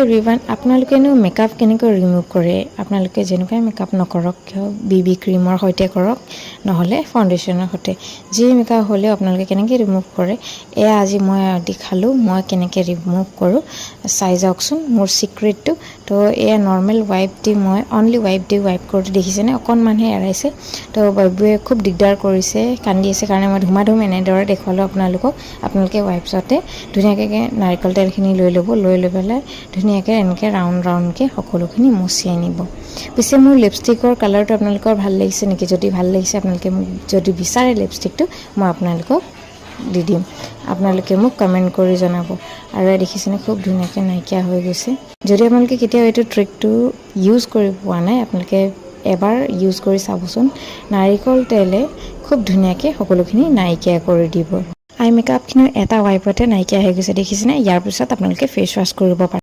everyone আপোনালোকেনো makeup কেনেকৈ remove কৰে আপোনালোকে যেনেকৈ মেকআপ নকৰক কিয় বিবি ক্ৰীমৰ সৈতে কৰক নহলে ফাউণ্ডেশ্যনৰ সৈতে যি মেকআপ হ'লে আপোনালোকে কেনেকৈ ৰিমুভ কৰে এয়া আজি মই দেখালো মই কেনেকৈ ৰিমুভ কৰো চাই যাওকচোন মোৰ সিক্ৰেটটো তো এয়া নৰ্মেল ওয়াইপ দি মই অনলি ওয়াইপ দি ওয়াইপ কৰি দেখিছেনে অকণমানহে এৰাইছে তো বাবুৱে খুব দিগদাৰ কৰিছে কান্দি আছে কাৰণে মই ধুমাধুম এনেদৰে দেখুৱালো আপোনালোকে ওয়াইপছতে ধুনীয়াকৈ নাৰিকল তেলখিনি লৈ ল'ব লৈ পেলাই ধুনীয়াকৈ এনেকৈ ৰাউণ্ডকৈ সকলোখিনি মুছি আনিব পিছে মোৰ লিপষ্টিকৰ কালাৰটো আপোনালোকৰ ভাল লাগিছে নেকি যদি ভাল লাগিছে আপোনালোকে মোক যদি বিচাৰে লিপষ্টিকটো মই আপোনালোকক দি দিম আপোনালোকে মোক কমেন্ট কৰি জনাব আৰু দেখিছেনে খুব ধুনীয়াকৈ নাইকিয়া হৈ গৈছে যদি আপোনালোকে কেতিয়াও এইটো ট্ৰিকটো ইউজ কৰি পোৱা নাই আপোনালোকে এবাৰ ইউজ কৰি চাবচোন নাৰিকল তেলে খুব ধুনীয়াকৈ সকলোখিনি নাইকিয়া কৰি দিব আই মেকআপখিনি এটা ওয়াইপতে নাইকিয়া হৈ গৈছে দেখিছেনে ইয়াৰ পিছত আপোনালোকে ফেস ওয়াশ কৰিব পাৰে